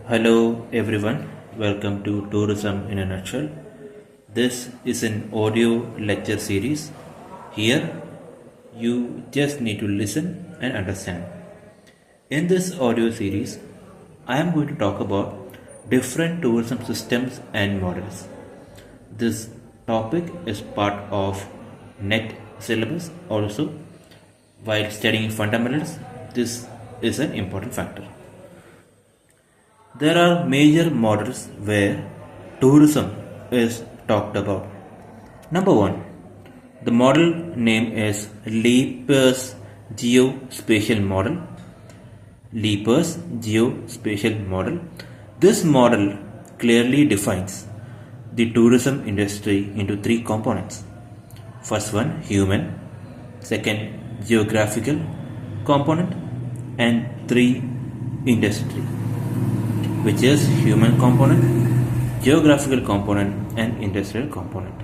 Hello everyone, welcome to Tourism in a Nutshell. This is an audio lecture series. Here you just need to listen and understand. In this audio series, I am going to talk about different tourism systems and models. This topic is part of NET syllabus also. While studying fundamentals, this is an important factor. There are major models where tourism is talked about. Number one, the model name is leipers geospatial model. Leipers geospatial model. This model clearly defines the tourism industry into three components. First one, human. Second, geographical component. And three, industry, which is human component, geographical component and industrial component.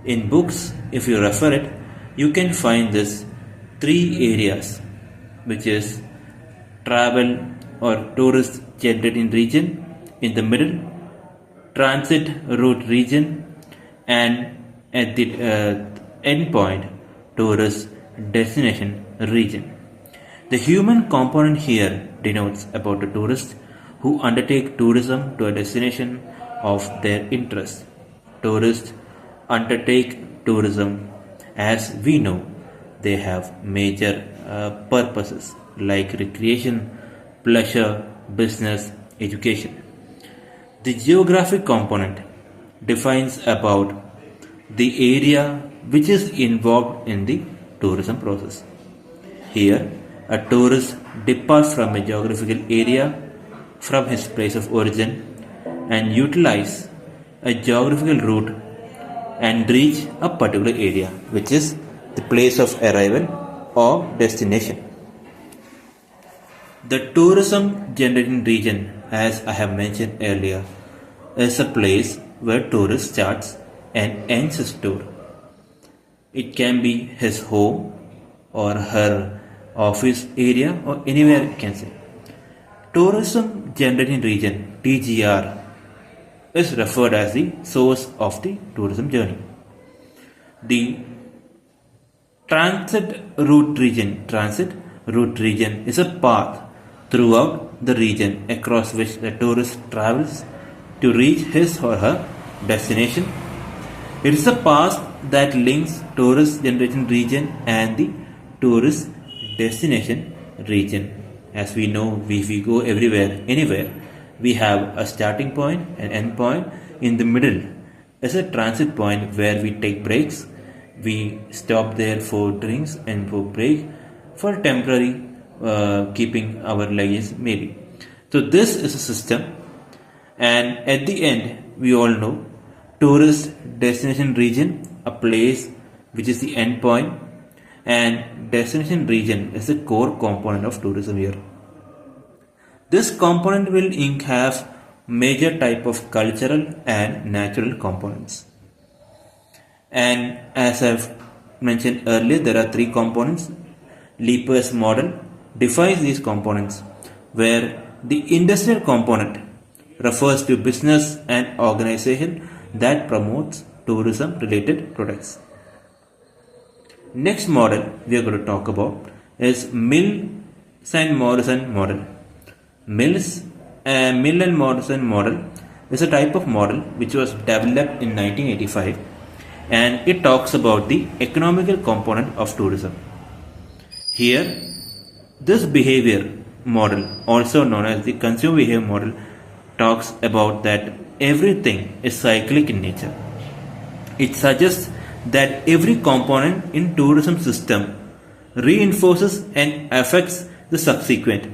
In books, if you refer it, you can find this three areas, which is travel or tourist generating region in the middle, transit route region, and at the end point, tourist destination region. The human component here denotes about the tourist who undertake tourism to a destination of their interest. Tourists undertake tourism, as we know, they have major purposes like recreation, pleasure, business, education. The geographic component defines about the area which is involved in the tourism process. Here, a tourist departs from a geographical area from his place of origin and utilize a geographical route and reach a particular area, which is the place of arrival or destination. The tourism generating region, as I have mentioned earlier, is a place where tourist starts and ends his tour. It can be his home or her office area or anywhere you can say. Tourism generating region (TGR) is referred as the source of the tourism journey. The transit route region is a path throughout the region across which the tourist travels to reach his or her destination. It is a path that links tourist generating region and the tourist destination region. As we know, if we go everywhere, anywhere, we have a starting point and end point. In the middle is a transit point where we take breaks. We stop there for drinks and for break, for temporary keeping our luggage maybe. So this is a system, and at the end, we all know tourist destination region, a place which is the end point, and destination region is the core component of tourism here. This component will have major type of cultural and natural components. And as I've mentioned earlier, there are three components. Leipers model defines these components, where the industrial component refers to business and organization that promotes tourism related products. Next model we are going to talk about is Mill and Morrison model. Mill and Morrison model is a type of model which was developed in 1985, and it talks about the economical component of tourism. Here, this behavior model, also known as the consumer behavior model, talks about that everything is cyclic in nature. It suggests that every component in tourism system reinforces and affects the subsequent.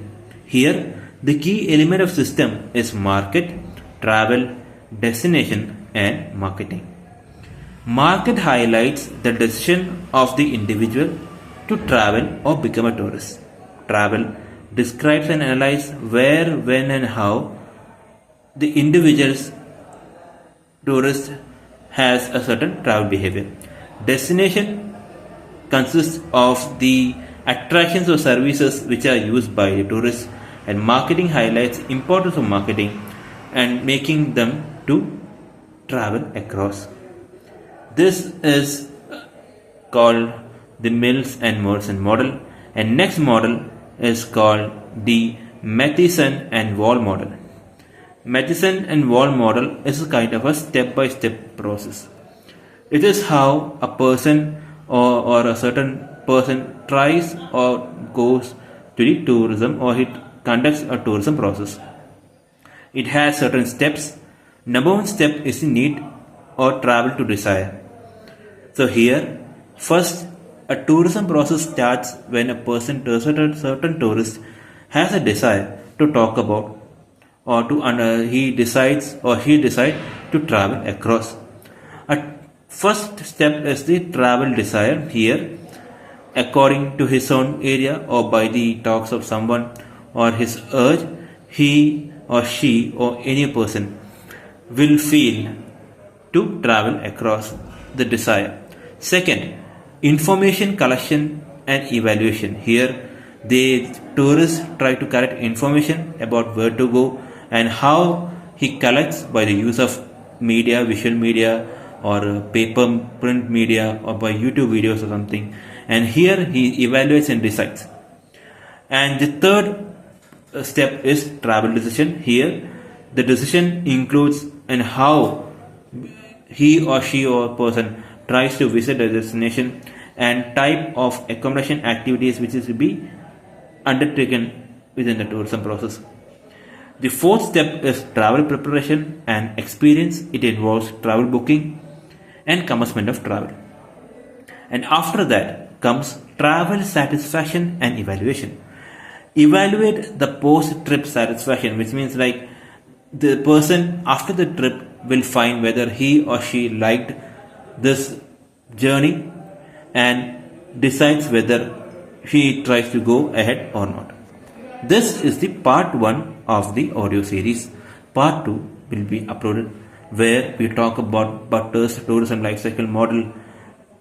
Here, the key element of system is market, travel, destination and marketing. Market highlights the decision of the individual to travel or become a tourist. Travel describes and analyzes where, when and how the individual's tourist has a certain travel behavior. Destination consists of the attractions or services which are used by the tourists and marketing highlights importance of marketing and making them to travel across. This is called the Mills and Morrison model, and next model is called the Matheson and Wall model. Matheson and Wall model is a kind of a step-by-step process. It is how a person or a certain person tries or goes to the tourism or it conducts a tourism process. It has certain steps. Number one step is the need or travel to desire. So here, first, a tourism process starts when a person, certain tourist, has a desire to talk about or to he decides to travel across. A first step is the travel desire here, according to his own area or by the talks of someone or his urge, he or she or any person will feel to travel across the desire. Second, information collection and evaluation. Here, the tourists try to collect information about where to go and how he collects by the use of media, visual media, or paper print media, or by YouTube videos or something. And here he evaluates and decides. And the third step is travel decision. Here, the decision includes and how he or she or person tries to visit a destination and type of accommodation activities which is to be undertaken within the tourism process. The fourth step is travel preparation and experience. It involves travel booking and commencement of travel. And after that comes travel satisfaction and evaluation. Evaluate the post-trip satisfaction, which means like the person after the trip will find whether he or she liked this journey and decides whether he tries to go ahead or not. This is the part 1 of the audio series. Part 2 will be uploaded where we talk about Butler's tourism lifecycle model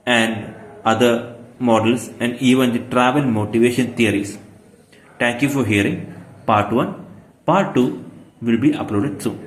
and other models and even the travel motivation theories. Thank you for hearing part 1. Part 2 will be uploaded soon.